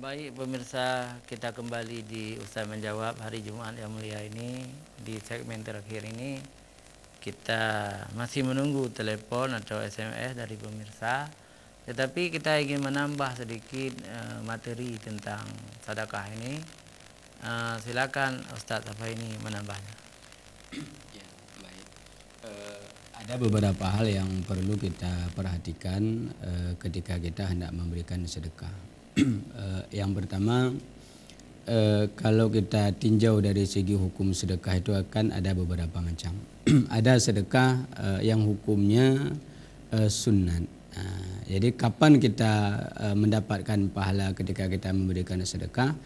Baik pemirsa, kita kembali di Ustaz Menjawab hari Jumaat yang mulia ini. Di segmen terakhir ini kita masih menunggu telepon atau SMS dari pemirsa. Tetapi kita ingin menambah sedikit materi tentang sedekah ini. Silakan Ustaz Safaini menambahnya. Ya, baik. Ada beberapa hal yang perlu kita perhatikan ketika kita hendak memberikan sedekah. Yang pertama, kalau kita tinjau dari segi hukum sedekah itu akan ada beberapa macam. Ada sedekah yang hukumnya sunat. Jadi kapan kita mendapatkan pahala ketika kita memberikan sedekah?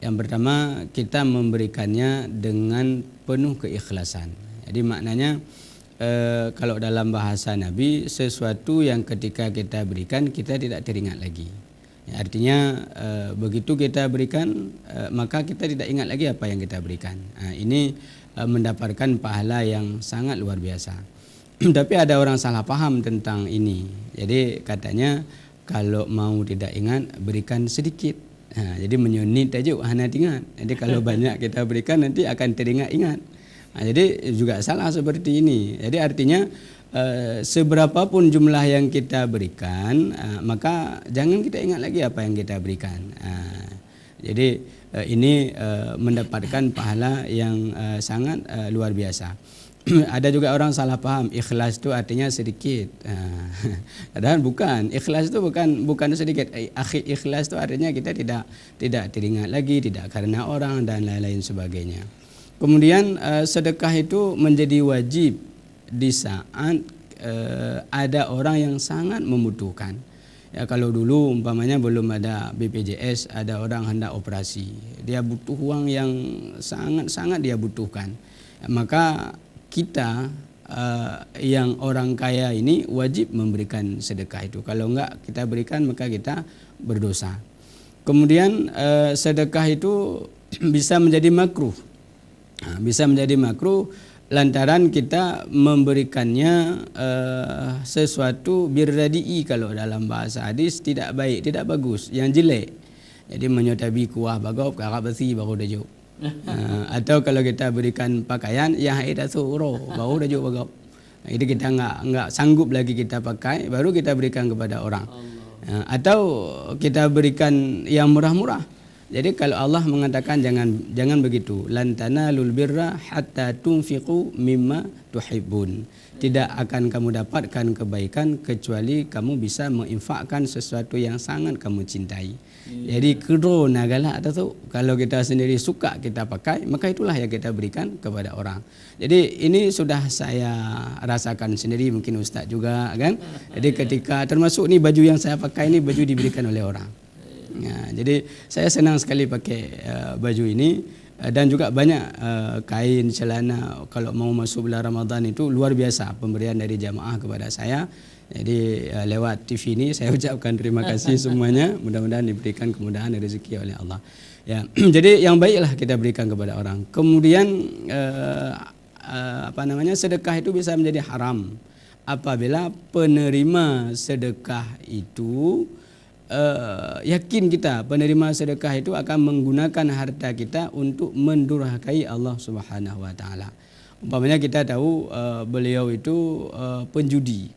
Yang pertama, kita memberikannya dengan penuh keikhlasan. Jadi maknanya kalau dalam bahasa Nabi, sesuatu yang ketika kita berikan kita tidak teringat lagi. Ya, artinya begitu kita berikan maka kita tidak ingat lagi apa yang kita berikan. Ini mendapatkan pahala yang sangat luar biasa. Tapi ada orang salah paham tentang ini. Jadi katanya kalau mau tidak ingat berikan sedikit. Jadi menyunit aja hanya ingat. Jadi kalau banyak kita berikan nanti akan teringat-ingat. Jadi juga salah seperti ini. Jadi artinya seberapapun jumlah yang kita berikan, maka jangan kita ingat lagi apa yang kita berikan. Jadi ini mendapatkan pahala yang sangat luar biasa. Ada juga orang salah paham, ikhlas itu artinya sedikit. Padahal bukan. Ikhlas itu bukan sedikit. Ikhlas itu artinya kita tidak teringat lagi, tidak karena orang dan lain-lain sebagainya. Kemudian sedekah itu menjadi wajib di saat ada orang yang sangat membutuhkan. Ya, kalau dulu umpamanya belum ada BPJS, ada orang hendak operasi, dia butuh uang yang sangat dia butuhkan. Maka kita yang orang kaya ini wajib memberikan sedekah itu. Kalau enggak kita berikan maka kita berdosa. Kemudian sedekah itu bisa menjadi makruh. Bisa menjadi makruh lantaran kita memberikannya sesuatu birradi'i, kalau dalam bahasa hadis tidak baik, tidak bagus, yang jelek. Jadi menyotabi kuah bagop kakak besi baru dajuk. Atau kalau kita berikan pakaian yang haid asuro baru dajuk bagop. Jadi kita enggak sanggup lagi kita pakai, baru kita berikan kepada orang. Atau kita berikan yang murah-murah. Jadi kalau Allah mengatakan jangan begitu, lan tanalul birra hatta tunfiqu mimma tuhibbun. Tidak akan kamu dapatkan kebaikan kecuali kamu bisa menginfakkan sesuatu yang sangat kamu cintai. Jadi kedua nagala atau kalau kita sendiri suka kita pakai, maka itulah yang kita berikan kepada orang. Jadi ini sudah saya rasakan sendiri, mungkin Ustaz juga kan. Jadi ketika termasuk ni baju yang saya pakai ini baju diberikan oleh orang. Ya, jadi saya senang sekali pakai baju ini dan juga banyak kain, celana. Kalau mau masuk bulan Ramadan itu luar biasa pemberian dari jamaah kepada saya. Jadi lewat TV ini saya ucapkan terima kasih semuanya. Mudah-mudahan diberikan kemudahan rezeki oleh Allah. Ya, jadi yang baiklah kita berikan kepada orang. Kemudian sedekah itu bisa menjadi haram apabila penerima sedekah itu yakin kita penerima sedekah itu akan menggunakan harta kita untuk mendurhakai Allah Subhanahu wa taala. Umpamanya kita tahu beliau itu penjudi.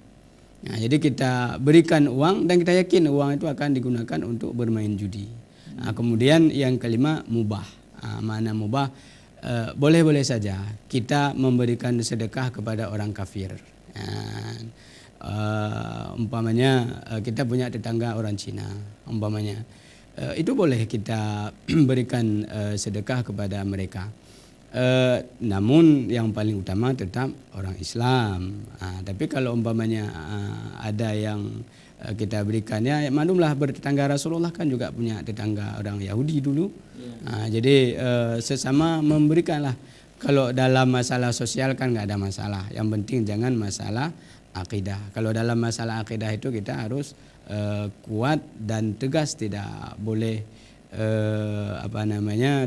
Nah, jadi kita berikan uang dan kita yakin uang itu akan digunakan untuk bermain judi. Nah, kemudian yang kelima mubah. Mana mubah? Boleh-boleh saja kita memberikan sedekah kepada orang kafir. Umpamanya kita punya tetangga orang Cina, umpamanya itu boleh kita berikan sedekah kepada mereka. Namun yang paling utama tetap orang Islam. Tapi kalau umpamanya ada yang kita berikannya, maklumlah bertetangga Rasulullah kan juga punya tetangga orang Yahudi dulu. Jadi sesama memberikanlah. Kalau dalam masalah sosial kan nggak ada masalah. Yang penting jangan masalah akidah. Kalau dalam masalah akidah itu kita harus kuat dan tegas, tidak boleh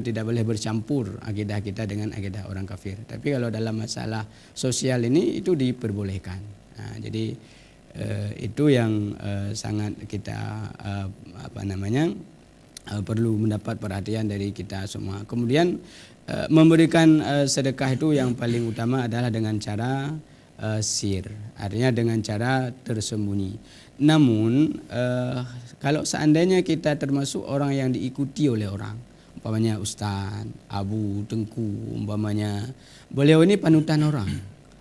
tidak boleh bercampur akidah kita dengan akidah orang kafir. Tapi kalau dalam masalah sosial ini itu diperbolehkan. Jadi itu yang sangat kita perlu mendapat perhatian dari kita semua. Kemudian memberikan sedekah itu yang paling utama adalah dengan cara sir, artinya dengan cara tersembunyi. Namun kalau seandainya kita termasuk orang yang diikuti oleh orang, umpamanya Ustaz, Abu, Tengku, umpamanya beliau ini panutan orang.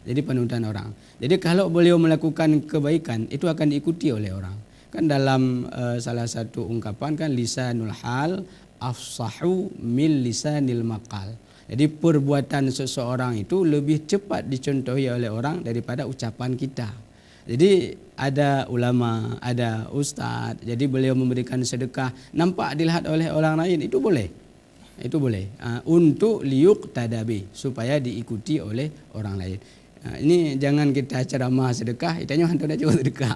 Jadi panutan orang. Jadi kalau beliau melakukan kebaikan itu akan diikuti oleh orang. Kan dalam salah satu ungkapan kan lisanul hal afsahu min lisanil maqal. Jadi perbuatan seseorang itu lebih cepat dicontohi oleh orang daripada ucapan kita. Jadi ada ulama, ada ustaz, jadi beliau memberikan sedekah nampak dilihat oleh orang lain, itu boleh. Itu boleh. Untuk liuk tadabi, supaya diikuti oleh orang lain. Ini jangan kita ceramah sedekah, itanya hantu dah juga sedekah.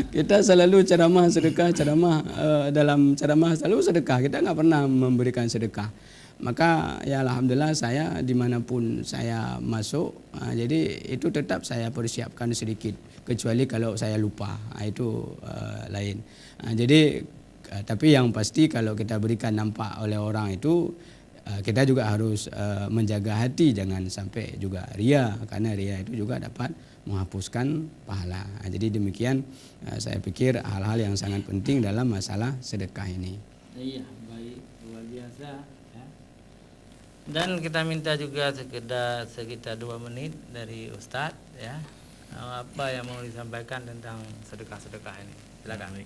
Kita selalu ceramah sedekah, dalam ceramah selalu sedekah. Kita nggak pernah memberikan sedekah. Maka ya alhamdulillah saya dimanapun saya masuk, jadi itu tetap saya persiapkan sedikit. Kecuali kalau saya lupa, itu lain. Jadi tapi yang pasti kalau kita berikan nampak oleh orang itu, kita juga harus menjaga hati, jangan sampai juga ria, karena ria itu juga dapat menghapuskan pahala. Jadi demikian saya pikir hal-hal yang sangat penting dalam masalah sedekah ini. Iya, baik, luar biasa. Ya. Dan kita minta juga sekitar 2 menit dari Ustadz, ya. Apa yang mau disampaikan tentang sedekah-sedekah ini? Silakan.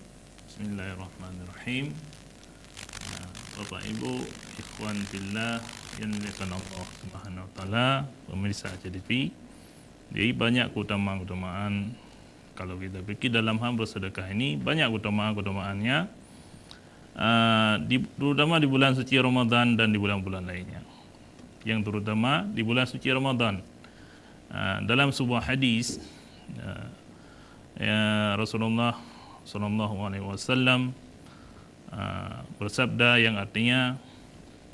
Bismillahirrahmanirrahim. Bapak Ibu, ikhwan fillah yang dimuliakan Allah Subhanahu wa taala, pemirsa ACTV. Jadi banyak keutamaan-keutamaan kalau kita fikir dalam hal bersedekah ini, banyak keutamaan-keutamaannya. Terutama di bulan suci Ramadan dan di bulan-bulan lainnya. Yang terutama di bulan suci Ramadan. Dalam sebuah hadis Rasulullah sallallahu alaihi wasallam bersabda yang artinya,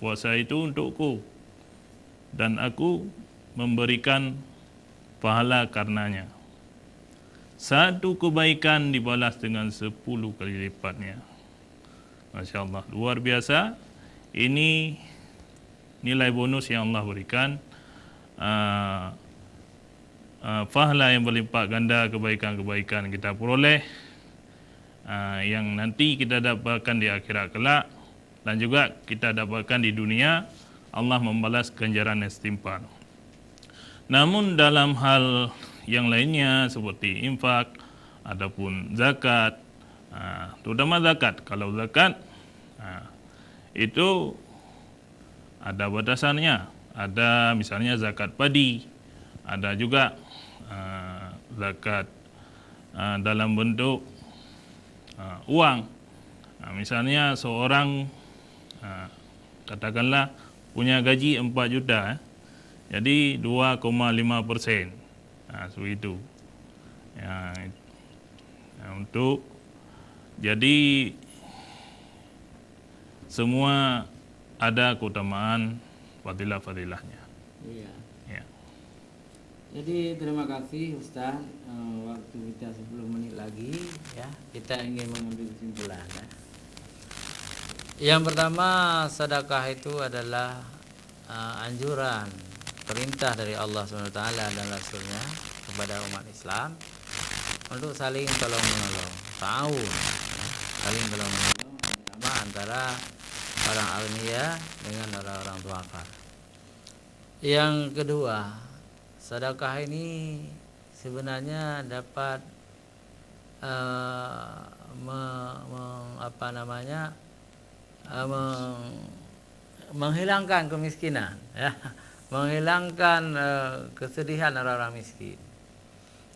puasa itu untukku dan aku memberikan pahala karenanya. Satu kebaikan dibalas dengan 10 kali lipatnya. Masya Allah, luar biasa. Ini nilai bonus yang Allah berikan. Pahala yang berlipat ganda kebaikan-kebaikan kita peroleh, yang nanti kita dapatkan di akhirat kelak, dan juga kita dapatkan di dunia. Allah membalas ganjaran yang setimpal. Namun dalam hal yang lainnya seperti infak ataupun zakat, terutama zakat, kalau zakat itu ada batasannya. Ada misalnya zakat padi, ada juga zakat dalam bentuk uang. Misalnya seorang katakanlah punya gaji 4 juta, jadi 2,5%, seperti itu. Untuk jadi semua ada keutamaan fadilah-fadilahnya. Iya. Ya. Jadi terima kasih Ustaz. Waktu kita 10 menit lagi, ya. Kita ingin mengambil kesimpulan, ya. Yang pertama, sedekah itu adalah anjuran, perintah dari Allah SWT dan Rasulnya kepada umat Islam untuk saling tolong menolong, ta'awun, saling tolong menolong sama antara orang agniya dengan orang-orang duafa. Yang kedua, sedekah ini sebenarnya dapat menghilangkan kemiskinan, ya, menghilangkan kesedihan orang-orang miskin.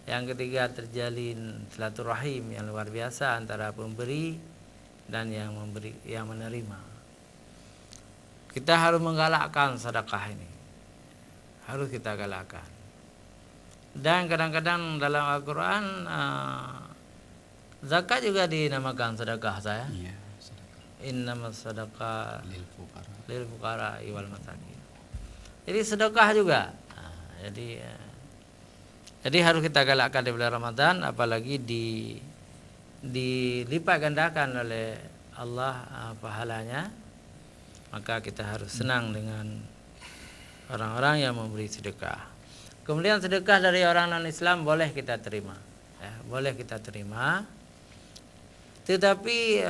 Yang ketiga, terjalin silaturahim yang luar biasa antara pemberi dan yang menerima. Kita harus menggalakkan sedekah ini, harus kita galakkan. Dan kadang-kadang dalam Al-Quran zakat juga dinamakan sedekah, saya. Iya, sedekah. Innamas sadaqah Lil fuqara. lil fuqara wal masakin. Jadi sedekah juga. Jadi harus kita galakkan di bulan Ramadan, apalagi dilipat gandakan oleh Allah pahalanya, maka kita harus senang dengan orang-orang yang memberi sedekah. Kemudian sedekah dari orang non-Islam boleh kita terima, ya, boleh kita terima. Tetapi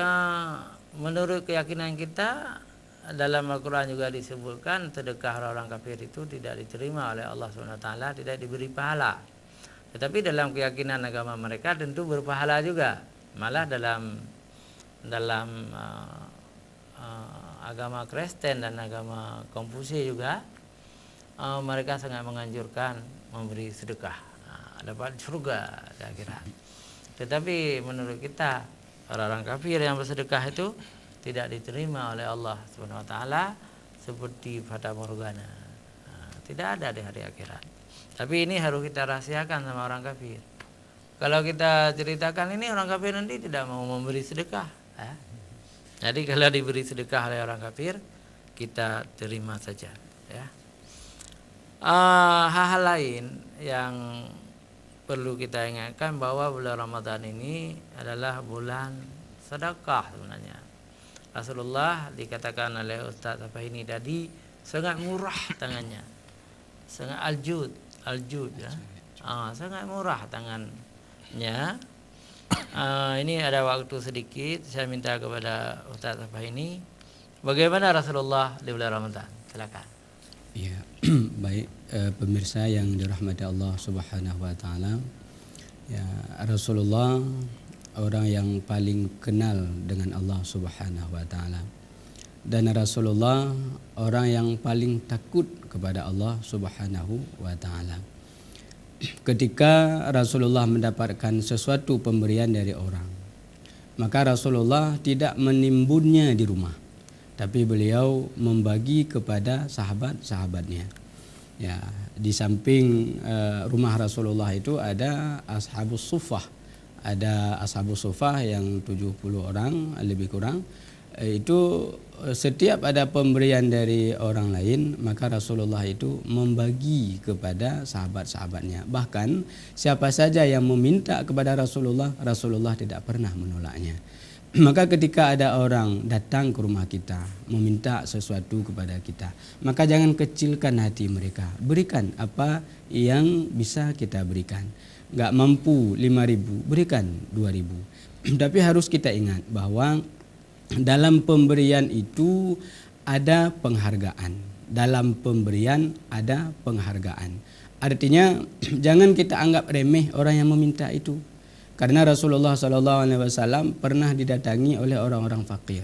menurut keyakinan kita, dalam Al-Quran juga disebutkan sedekah orang kafir itu tidak diterima oleh Allah SWT, tidak diberi pahala. Tetapi dalam keyakinan agama mereka tentu berpahala juga. Malah dalam agama Kristen dan agama Konfusi juga mereka sangat menganjurkan memberi sedekah, dapat surga di akhirat. Tetapi menurut kita, orang-orang kafir yang bersedekah itu tidak diterima oleh Allah SWT seperti fata morgana, tidak ada di hari akhirat. Tapi ini harus kita rahasiakan sama orang kafir. Kalau kita ceritakan ini, orang kafir nanti tidak mau memberi sedekah, ya. Jadi kalau diberi sedekah oleh orang kafir, kita terima saja, ya. Hal-hal lain yang perlu kita ingatkan bahwa bulan Ramadan ini adalah bulan sedekah sebenarnya. Rasulullah dikatakan oleh Ustaz Afahini tadi sangat murah tangannya, sangat aljud ya, sangat murah tangannya. Ini ada waktu sedikit, saya minta kepada Ustaz Afahini, bagaimana Rasulullah di bulan Ramadan? Silakan. Ya, baik pemirsa yang dirahmati Allah Subhanahu wa taala. Ya, Rasulullah orang yang paling kenal dengan Allah Subhanahu wa taala. Dan Rasulullah orang yang paling takut kepada Allah Subhanahu wa taala. Ketika Rasulullah mendapatkan sesuatu pemberian dari orang, maka Rasulullah tidak menimbunnya di rumah, tapi beliau membagi kepada sahabat-sahabatnya. Ya, di samping rumah Rasulullah itu ada ashabus suffah. Ada ashabus suffah yang 70 orang lebih kurang. Itu setiap ada pemberian dari orang lain, maka Rasulullah itu membagi kepada sahabat-sahabatnya. Bahkan siapa saja yang meminta kepada Rasulullah, Rasulullah tidak pernah menolaknya. Maka ketika ada orang datang ke rumah kita meminta sesuatu kepada kita, maka jangan kecilkan hati mereka. Berikan apa yang bisa kita berikan. Enggak mampu 5.000, berikan 2.000. Tapi harus kita ingat bahwa dalam pemberian itu ada penghargaan. Dalam pemberian ada penghargaan. Artinya jangan kita anggap remeh orang yang meminta itu. Karena Rasulullah SAW pernah didatangi oleh orang-orang fakir.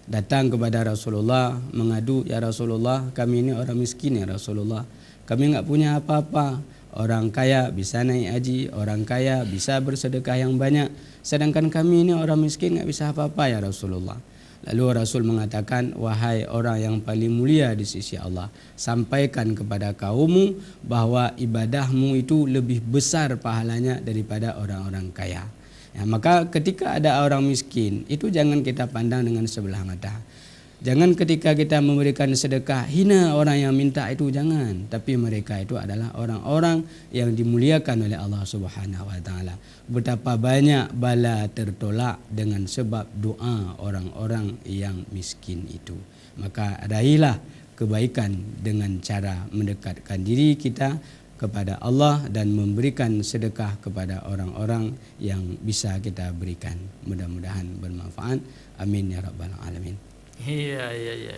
Datang kepada Rasulullah mengadu, ya Rasulullah, kami ini orang miskin ya Rasulullah. Kami enggak punya apa-apa. Orang kaya bisa naik haji, orang kaya bisa bersedekah yang banyak. Sedangkan kami ini orang miskin enggak bisa apa-apa ya Rasulullah. Lalu Rasul mengatakan, wahai orang yang paling mulia di sisi Allah, sampaikan kepada kaummu bahwa ibadahmu itu lebih besar pahalanya daripada orang-orang kaya. Ya, maka ketika ada orang miskin, itu jangan kita pandang dengan sebelah mata. Jangan ketika kita memberikan sedekah hina orang yang minta itu, jangan. Tapi mereka itu adalah orang-orang yang dimuliakan oleh Allah Subhanahu wa taala. Betapa banyak bala tertolak dengan sebab doa orang-orang yang miskin itu. Maka raihlah kebaikan dengan cara mendekatkan diri kita kepada Allah dan memberikan sedekah kepada orang-orang yang bisa kita berikan. Mudah-mudahan bermanfaat. Amin ya rabbal alamin. Iya.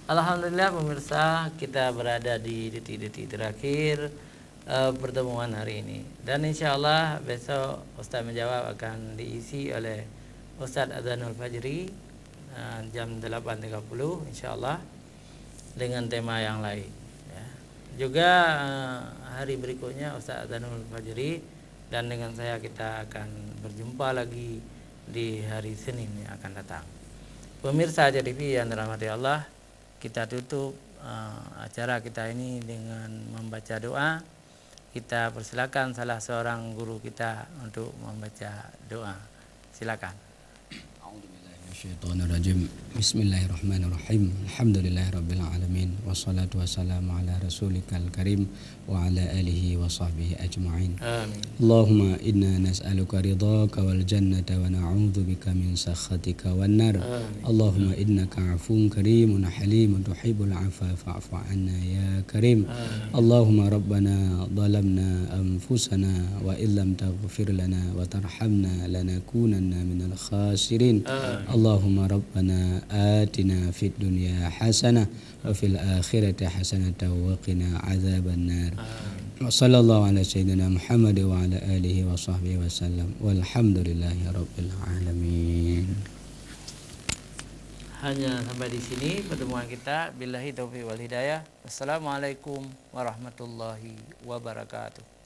Alhamdulillah pemirsa, kita berada di detik-detik terakhir pertemuan hari ini. Dan insya Allah besok Ustaz Menjawab akan diisi oleh Ustaz Adzanul Fajri jam 8.30 insya Allah dengan tema yang lain. Ya. Juga hari berikutnya Ustaz Adzanul Fajri dan dengan saya kita akan berjumpa lagi di hari Senin yang akan datang. Pemirsa Aja TV yang dirahmati Allah, kita tutup acara kita ini dengan membaca doa. Kita persilakan salah seorang guru kita untuk membaca doa. Silakan. A'udzubillahi minasyaitonirrajim. Bismillahirrahmanirrahim. Alhamdulillahirabbil alamin. wassalatu wassalamu ala rasulikal karim wa ala alihi wa sahbihi ajma'in. Amin. Allahumma inna nas'aluka ridhaka wal jannata wa na'udzu bika min sakhatika wan nar. Allahumma innaka 'afuwun karimun halimun tuhibbul 'afwa fa'fu 'anna ya karim. Allahumma rabbana zalamna anfusana wa illam taghfir lana wa tarhamna lanakunanna minal khasirin. Allahumma rabbana atina fid dunya hasanah wa fil akhirati hasanah wa qina adzaban nar. Wa sallallahu ala sayyidina Muhammad wa ala alihi wa sahbihi wasallam walhamdulillahi rabbil alamin. Hanya sampai di sini pertemuan kita. Billahi taufiq wal hidayah. Wassalamualaikum warahmatullahi wabarakatuh.